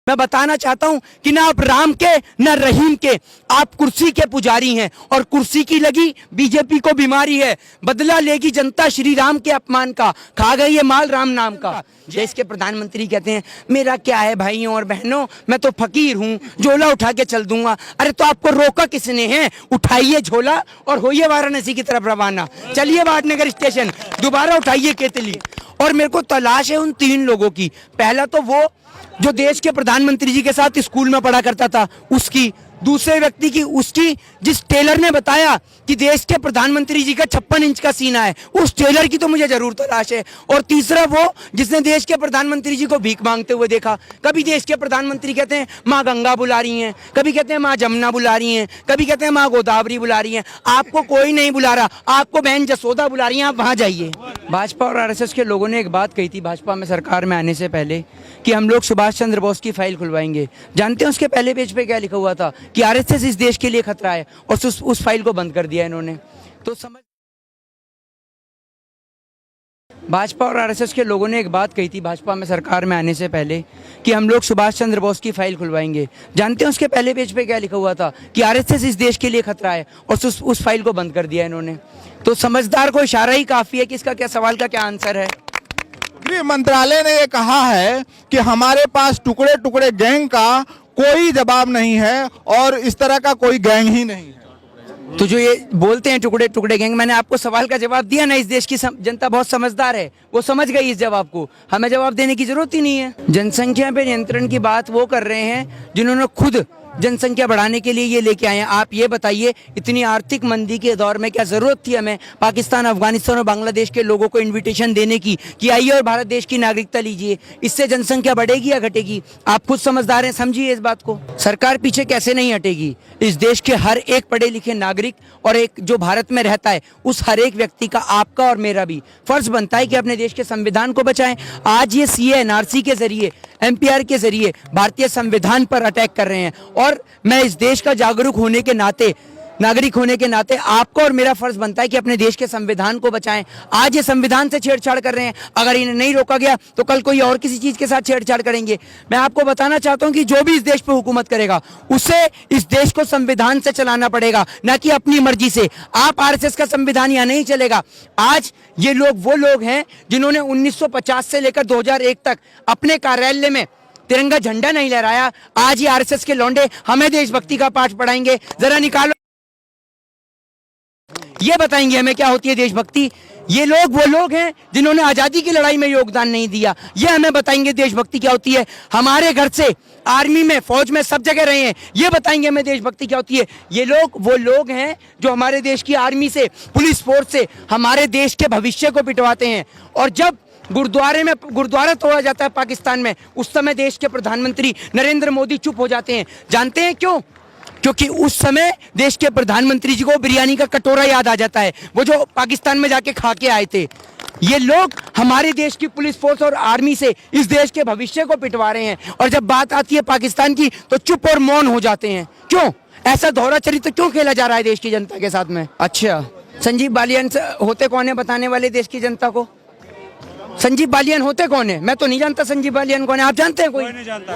मैं बताना चाहता हूं कि ना आप राम के ना रहीम के, आप कुर्सी के पुजारी हैं और कुर्सी की लगी बीजेपी को बीमारी है। बदला लेगी जनता श्री राम के अपमान का, खा गई है माल राम नाम का। देश के प्रधानमंत्री कहते हैं मेरा क्या है भाइयों और बहनों, मैं तो फकीर हूं, झोला उठा के चल दूंगा। अरे तो आपको रोका किसने है? उठाइए झोला और होइए वाराणसी की तरफ रवाना, चलिए वाडनगर स्टेशन, दोबारा उठाइए केतली। और मेरे को तलाश है उन 3 लोगों की। पहला तो वो जो देश के प्रधानमंत्री जी के साथ स्कूल में पढ़ा करता था उसकी, दूसरे व्यक्ति की उसकी, जिस टेलर ने बताया कि देश के प्रधानमंत्री जी का 56 इंच का सीना है, उस टेलर की तो मुझे जरूर तलाश है। और तीसरा वो जिसने देश के प्रधानमंत्री जी को भीख मांगते हुए देखा। कभी देश के प्रधानमंत्री कहते हैं माँ गंगा बुला रही हैं, कभी कहते हैं माँ जमुना बुला रही हैं, कभी कहते हैं माँ गोदावरी बुला रही हैं। आपको कोई नहीं बुला रहा, आपको बहन जसोदा बुला रही हैं, आप वहाँ जाइए। भाजपा और आरएसएस के लोगों ने एक बात कही थी भाजपा में सरकार में आने से पहले कि हम लोग सुभाष चंद्र बोस की फाइल खुलवाएंगे। जानते हैं उसके पहले पेज पे क्या लिखा हुआ था? कि आरएसएस इस देश के लिए खतरा है, और उस फाइल को बंद कर दिया इन्होंने। तो समझ, भाजपा और आरएसएस के लोगों ने एक बात कही थी भाजपा में सरकार में आने से पहले कि हम लोग सुभाष चंद्र बोस की फाइल खुलवाएंगे। जानते हैं उसके पहले पेज पे क्या लिखा हुआ था? कि आरएसएस इस देश के लिए खतरा है, और उस फाइल को बंद कर दिया इन्होंने। तो समझदार को इशारा ही काफी है कि इसका क्या सवाल का क्या आंसर है। गृह मंत्रालय ने ये कहा है कि हमारे पास टुकड़े टुकड़े गैंग का कोई जवाब नहीं है और इस तरह का कोई गैंग ही नहीं है। तो जो ये बोलते हैं टुकड़े टुकड़े गैंग, मैंने आपको सवाल का जवाब दिया ना। इस देश की जनता बहुत समझदार है, वो समझ गई इस जवाब को, हमें जवाब देने की जरूरत ही नहीं है। जनसंख्या पे नियंत्रण की बात वो कर रहे हैं जिन्होंने खुद जनसंख्या बढ़ाने के लिए ये लेके आए हैं। आप ये बताइए इतनी आर्थिक मंदी के दौर में क्या जरूरत थी हमें पाकिस्तान, अफगानिस्तान और बांग्लादेश के लोगों को इनविटेशन देने की कि आइए और भारत देश की नागरिकता लीजिए? इससे जनसंख्या बढ़ेगी या घटेगी? आप खुद समझदार हैं, समझिए इस बात को। सरकार पीछे कैसे नहीं हटेगी। इस देश के हर एक पढ़े लिखे नागरिक और एक जो भारत में रहता है उस हर एक व्यक्ति का, आपका और मेरा भी फर्ज बनता है कि अपने देश के संविधान को बचाएं। आज ये सीए एनआरसी के जरिए, एमपीआर के जरिए भारतीय संविधान पर अटैक कर रहे हैं, और मैं इस देश का जागरूक होने के नाते, नागरिक होने के नाते आपको और मेरा फर्ज बनता है कि अपने देश के संविधान को बचाएं। आज ये संविधान से छेड़छाड़ कर रहे हैं, अगर इन्हें नहीं रोका गया तो कल कोई और किसी चीज के साथ छेड़छाड़ करेंगे। मैं आपको बताना चाहता हूं कि जो भी इस देश पे हुकूमत करेगा उसे इस देश को संविधान से चलाना पड़ेगा, ना कि अपनी मर्जी से। आप आरएसएस का संविधान यहाँ नहीं चलेगा। आज ये लोग वो लोग हैं जिन्होंने 1950 से लेकर 2001 तक अपने कार्यालय में तिरंगा झंडा नहीं लहराया। आज ये आरएसएस के लौंडे हमें देशभक्ति का पाठ पढ़ाएंगे। जरा निकालो, ये बताएंगे हमें क्या होती है देशभक्ति। ये लोग वो लोग हैं जिन्होंने आजादी की लड़ाई में योगदान नहीं दिया, ये हमें बताएंगे देशभक्ति क्या होती है। हमारे घर से आर्मी में, फौज में, सब जगह रहे हैं, ये बताएंगे हमें देशभक्ति क्या होती है। ये लोग वो लोग हैं जो हमारे देश की आर्मी से, पुलिस फोर्स से हमारे देश के भविष्य को पिटवाते हैं। और जब गुरुद्वारा तोड़ा जाता है पाकिस्तान में, उस समय देश के प्रधानमंत्री नरेंद्र मोदी चुप हो जाते हैं। जानते हैं क्यों? क्योंकि उस समय देश के प्रधानमंत्री जी को बिरयानी का कटोरा याद आ जाता है, वो जो पाकिस्तान में जाके खा के आए थे। ये लोग हमारे देश की पुलिस फोर्स और आर्मी से इस देश के भविष्य को पिटवा रहे हैं, और जब बात आती है पाकिस्तान की तो चुप और मौन हो जाते हैं। क्यों? ऐसा दोहरा चरित्र क्यों खेला जा रहा है देश की जनता के साथ में? अच्छा, संजीव बालियान होते कौन है बताने वाले देश की जनता को? संजीव बालियान होते कौन है? मैं तो नहीं जानता संजीव बालियान कौन है। आप जानते हैं? कोई नहीं जानता,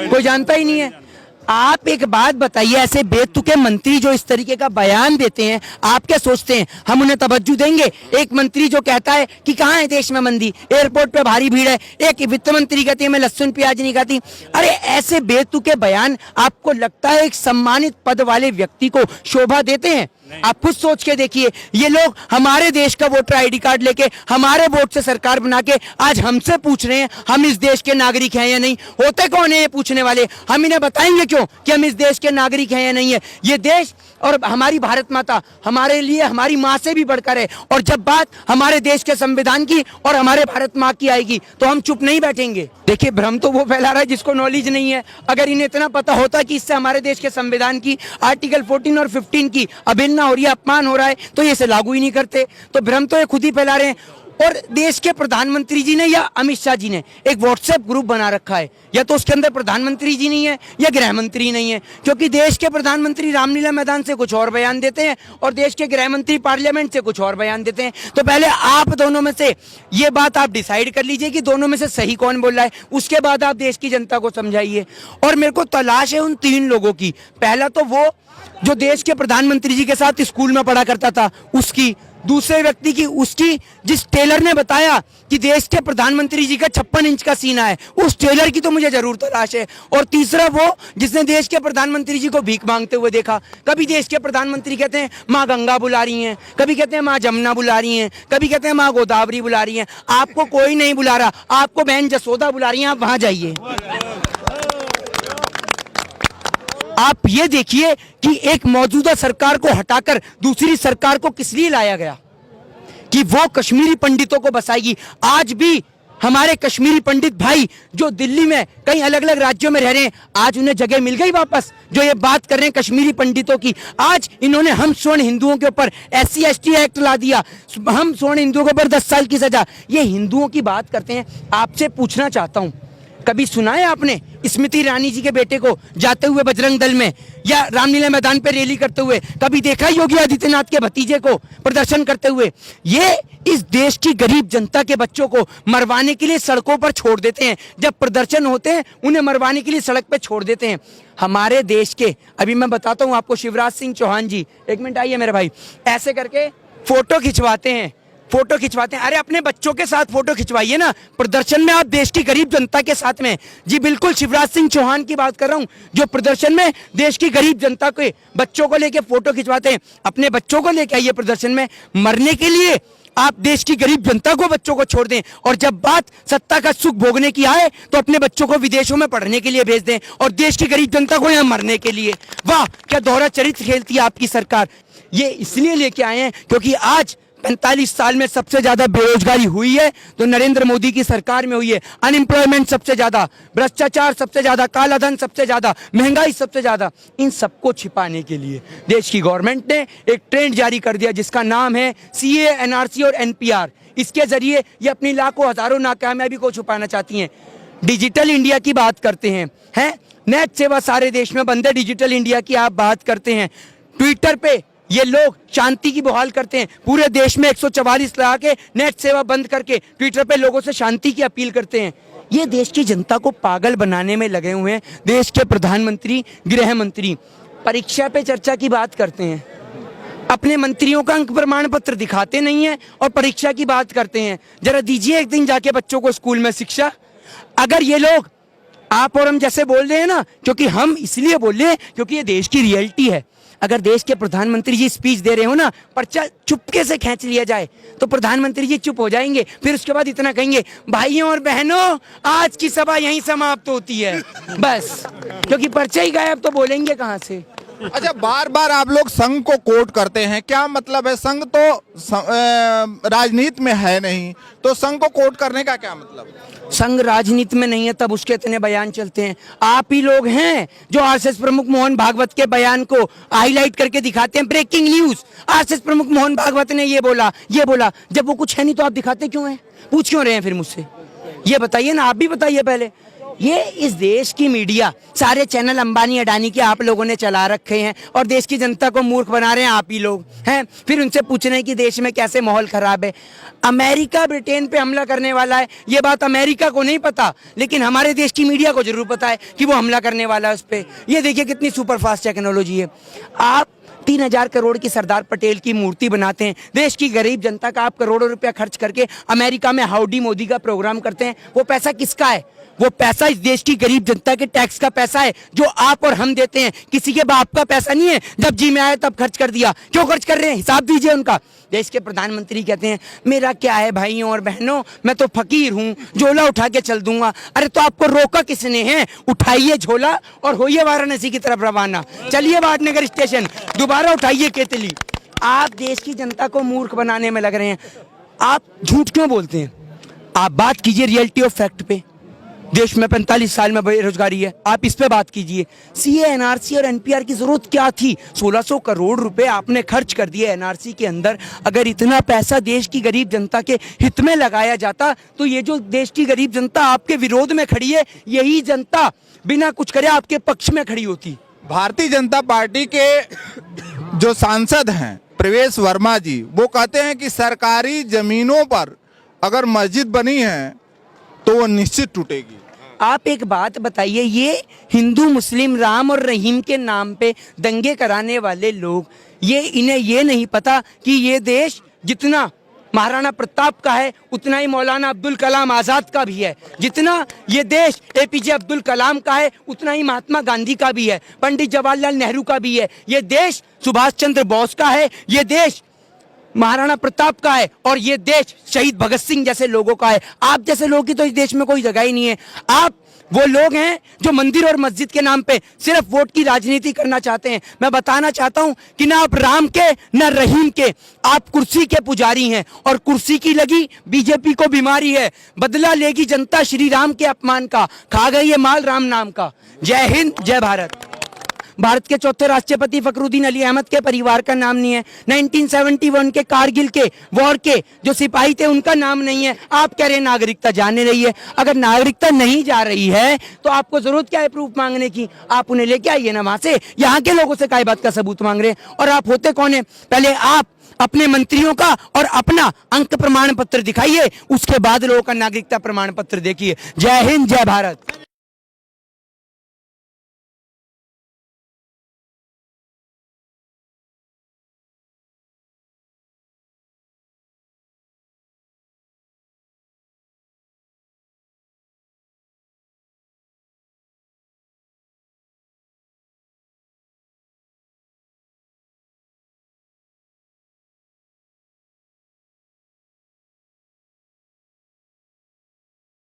कोई जानता ही नहीं है। आप एक बात बताइए, ऐसे बेतुके मंत्री जो इस तरीके का बयान देते हैं, आप क्या सोचते हैं हम उन्हें तवज्जो देंगे? एक मंत्री जो कहता है कि कहाँ है देश में मंदी, एयरपोर्ट पे भारी भीड़ है, एक वित्त मंत्री कहती है मैं लहसुन प्याज नहीं खाती। अरे ऐसे बेतुके बयान आपको लगता है एक सम्मानित पद वाले व्यक्ति को शोभा देते हैं? आप खुद सोच के देखिए। ये लोग हमारे देश का वोटर आईडी कार्ड लेके हमारे वोट से सरकार बना के आज हमसे पूछ रहे हैं हम इस देश के नागरिक हैं या नहीं। होते कौन है ये पूछने वाले? हम इन्हें बताएंगे क्यों कि हम इस देश के नागरिक हैं या नहीं है। ये देश और हमारी भारत माता हमारे लिए हमारी माँ से भी बढ़कर है, और जब बात हमारे देश के संविधान की और हमारे भारत माँ की आएगी तो हम चुप नहीं बैठेंगे। देखिए, भ्रम तो वो फैला रहा है जिसको नॉलेज नहीं है। अगर इन्हें इतना पता होता कि इससे हमारे देश के संविधान की आर्टिकल 14 और 15 की अवहेलना हो रही है, अपमान हो रहा है, तो ये इसे लागू ही नहीं करते। तो भ्रम तो ये खुद ही फैला रहे हैं। और देश के प्रधानमंत्री जी ने या अमित शाह जी ने एक व्हाट्सएप ग्रुप बना रखा है, या तो उसके अंदर प्रधानमंत्री जी नहीं है या गृह मंत्री नहीं है, क्योंकि देश के प्रधानमंत्री रामलीला मैदान से कुछ और बयान देते हैं और देश के गृह मंत्री पार्लियामेंट से कुछ और बयान देते हैं। तो पहले आप दोनों में से ये बात आप डिसाइड कर लीजिए कि दोनों में से सही कौन बोल रहा है, उसके बाद आप देश की जनता को समझाइए। और मेरे को तलाश है उन 3 लोगों की। पहला तो वो जो देश के प्रधानमंत्री जी के साथ स्कूल में पढ़ा करता था उसकी, दूसरे व्यक्ति की उसकी, जिस टेलर ने बताया कि देश के प्रधानमंत्री जी का 56 इंच का सीना है, उस टेलर की तो मुझे जरूर तलाश है। और तीसरा वो जिसने देश के प्रधानमंत्री जी को भीख मांगते हुए देखा। कभी देश के प्रधानमंत्री कहते हैं माँ गंगा बुला रही हैं, कभी कहते हैं माँ जमुना बुला रही हैं, कभी कहते हैं माँ गोदावरी बुला रही हैं। आपको कोई नहीं बुला रहा, आपको बहन जसोदा बुला रही हैं, आप वहां जाइए। आप ये देखिए कि एक मौजूदा सरकार को हटाकर दूसरी सरकार को किस लिए लाया गया, कि वो कश्मीरी पंडितों को बसाएगी। आज भी हमारे कश्मीरी पंडित भाई जो दिल्ली में कई अलग अलग राज्यों में रह रहे हैं, आज उन्हें जगह मिल गई वापस, जो ये बात कर रहे हैं कश्मीरी पंडितों की। आज इन्होंने हम स्वर्ण हिंदुओं के ऊपर SC ST एक्ट ला दिया, हम स्वर्ण हिंदुओं के ऊपर 10 साल की सजा। ये हिंदुओं की बात करते हैं। आपसे पूछना चाहता हूं, कभी सुना है आपने स्मृति ईरानी जी के बेटे को जाते हुए बजरंग दल में या रामलीला मैदान पर रैली करते हुए? कभी देखा योगी आदित्यनाथ के भतीजे को प्रदर्शन करते हुए? ये इस देश की गरीब जनता के बच्चों को मरवाने के लिए सड़कों पर छोड़ देते हैं। जब प्रदर्शन होते हैं उन्हें मरवाने के लिए सड़क पर छोड़ देते हैं। हमारे देश के, अभी मैं बताता हूं आपको, शिवराज सिंह चौहान जी, 1 मिनट आइए मेरे भाई, ऐसे करके फोटो खिंचवाते हैं, फोटो खिंचवाते हैं। अरे अपने बच्चों के साथ फोटो खिंचवाइए ना, प्रदर्शन में आप देश की गरीब जनता के साथ में। जी बिल्कुल, शिवराज सिंह चौहान की बात कर रहा हूं, जो प्रदर्शन में देश की गरीब जनता के बच्चों को लेके फोटो खिंचवाते हैं। अपने बच्चों को लेके आइए प्रदर्शन में, मरने के लिए आप देश की गरीब जनता को, बच्चों को छोड़ दें। और जब बात सत्ता का सुख भोगने की आए तो अपने बच्चों को विदेशों में पढ़ने के लिए भेज दें और देश की गरीब जनता को यहाँ मरने के लिए। वाह, क्या दोहरा चरित्र खेलती है आपकी सरकार। ये इसलिए लेके आए हैं क्योंकि आज 45 साल में सबसे ज्यादा बेरोजगारी हुई है तो नरेंद्र मोदी की सरकार में हुई है। अनएम्प्लॉयमेंट सबसे ज्यादा, भ्रष्टाचार सबसे ज्यादा, काला धन सबसे ज्यादा, महंगाई सबसे ज्यादा। इन सबको छिपाने के लिए देश की गवर्नमेंट ने एक ट्रेंड जारी कर दिया जिसका नाम है CAA, NRC और NPR। इसके जरिए ये अपनी लाखों हजारों नाकामयाबी को छुपाना चाहती हैं। डिजिटल इंडिया की बात करते हैं, नेट सेवा सारे देश में बंद है। डिजिटल इंडिया की आप बात करते हैं, ट्विटर पे ये लोग शांति की बहाल करते हैं। पूरे देश में 144 लगा के नेट सेवा बंद करके ट्विटर पे लोगों से शांति की अपील करते हैं। ये देश की जनता को पागल बनाने में लगे हुए हैं देश के प्रधानमंत्री, गृह मंत्री। परीक्षा पे चर्चा की बात करते हैं, अपने मंत्रियों का अंक प्रमाण पत्र दिखाते नहीं है और परीक्षा की बात करते हैं। जरा दीजिए एक दिन जाके बच्चों को स्कूल में शिक्षा। अगर ये लोग आप और हम जैसे बोल रहे हैं ना, क्योंकि हम इसलिए बोल रहे हैं क्योंकि ये देश की रियलिटी है। अगर देश के प्रधानमंत्री जी स्पीच दे रहे हो ना, पर्चा चुपके से खींच लिया जाए तो प्रधानमंत्री जी चुप हो जाएंगे। फिर उसके बाद इतना कहेंगे, भाइयों और बहनों आज की सभा यहीं समाप्त होती है, बस। क्योंकि पर्चा ही गायब तो बोलेंगे कहां से। अच्छा, बार बार आप लोग संघ को कोट करते हैं, क्या मतलब है? संघ तो राजनीति में है नहीं, तो संघ को कोट करने का क्या मतलब? संघ राजनीति में नहीं है तब उसके इतने बयान चलते हैं। आप ही लोग हैं जो RSS प्रमुख मोहन भागवत के बयान को हाईलाइट करके दिखाते हैं। ब्रेकिंग न्यूज, RSS प्रमुख मोहन भागवत ने ये बोला, ये बोला। जब वो कुछ है नहीं तो आप दिखाते क्यों हैं? पूछ क्यों रहे हैं फिर मुझसे? ये बताइए ना, आप भी बताइए पहले। ये इस देश की मीडिया, सारे चैनल अंबानी अडानी के आप लोगों ने चला रखे हैं और देश की जनता को मूर्ख बना रहे हैं आप ही लोग हैं। फिर उनसे पूछ रहे हैं कि देश में कैसे माहौल खराब है। अमेरिका ब्रिटेन पे हमला करने वाला है, ये बात अमेरिका को नहीं पता, लेकिन हमारे देश की मीडिया को जरूर पता है कि वो हमला करने वाला है उस पर। ये देखिए कितनी सुपरफास्ट टेक्नोलॉजी है। आप 3000 करोड़ की सरदार पटेल की मूर्ति बनाते हैं, देश की गरीब जनता का आप करोड़ों रुपया खर्च करके अमेरिका में हाउडी मोदी का प्रोग्राम करते हैं। वो पैसा किसका है? वो पैसा इस देश की गरीब जनता के टैक्स का पैसा है जो आप और हम देते हैं। किसी के बाप का पैसा नहीं है, जब जी में आया तब खर्च कर दिया। क्यों खर्च कर रहे हैं? हिसाब दीजिए उनका। देश के प्रधानमंत्री कहते हैं मेरा क्या है भाइयों और बहनों, मैं तो फकीर हूँ, झोला उठा के चल दूंगा। अरे तो आपको रोका किसने है? उठाइए झोला और होइए वाराणसी की तरफ रवाना। चलिए वाडनगर स्टेशन, दोबारा उठाइए केतली। आप देश की जनता को मूर्ख बनाने में लग रहे हैं। आप झूठ क्यों बोलते हैं? आप बात कीजिए रियलिटी ऑफ फैक्ट पे। देश में 45 साल में बेरोजगारी है, आप इस पे बात कीजिए। सीए, एनआरसी और एनपीआर की जरूरत क्या थी? 1600 करोड़ रुपए आपने खर्च कर दिए एनआरसी के अंदर। अगर इतना पैसा देश की गरीब जनता के हित में लगाया जाता तो ये जो देश की गरीब जनता आपके विरोध में खड़ी है, यही जनता बिना कुछ करे आपके पक्ष में खड़ी होती। भारतीय जनता पार्टी के जो सांसद हैं प्रवेश वर्मा जी, वो कहते हैं कि सरकारी जमीनों पर अगर मस्जिद बनी है तो वो निश्चित टूटेगी। आप एक बात बताइए, ये हिंदू मुस्लिम राम और रहीम के नाम पे दंगे कराने वाले लोग, इन्हें ये नहीं पता कि ये देश जितना महाराणा प्रताप का है उतना ही मौलाना अब्दुल कलाम आज़ाद का भी है, जितना ये देश एपीजे अब्दुल कलाम का है उतना ही महात्मा गांधी का भी है, पंडित जवाहरलाल नेहरू का भी है, ये देश सुभाष चंद्र बोस का है, ये देश महाराणा प्रताप का है और ये देश शहीद भगत सिंह जैसे लोगों का है। आप जैसे लोगों की तो इस देश में कोई जगह ही नहीं है। आप वो लोग हैं जो मंदिर और मस्जिद के नाम पे सिर्फ वोट की राजनीति करना चाहते हैं। मैं बताना चाहता हूं कि ना आप राम के ना रहीम के, आप कुर्सी के पुजारी हैं और कुर्सी की लगी बीजेपी को बीमारी है। बदला लेगी जनता श्री राम के अपमान का, खा गई ये माल राम नाम का। जय हिंद, जय भारत। भारत के चौथे राष्ट्रपति फखरुद्दीन अली अहमद के परिवार का नाम नहीं है। 1971 के कारगिल के वॉर के जो सिपाही थे उनका नाम नहीं है। आप कह रहे हैं नागरिकता जाने रही है। अगर नागरिकता नहीं जा रही है तो आपको जरूरत क्या है प्रूफ मांगने की? आप उन्हें लेके आइए ना वहां से। यहाँ के लोगों से काय बात का सबूत मांग रहे हैं? और आप होते कौन है? पहले आप अपने मंत्रियों का और अपना अंक प्रमाण पत्र दिखाइए, उसके बाद लोगों का नागरिकता प्रमाण पत्र देखिए। जय हिंद, जय भारत।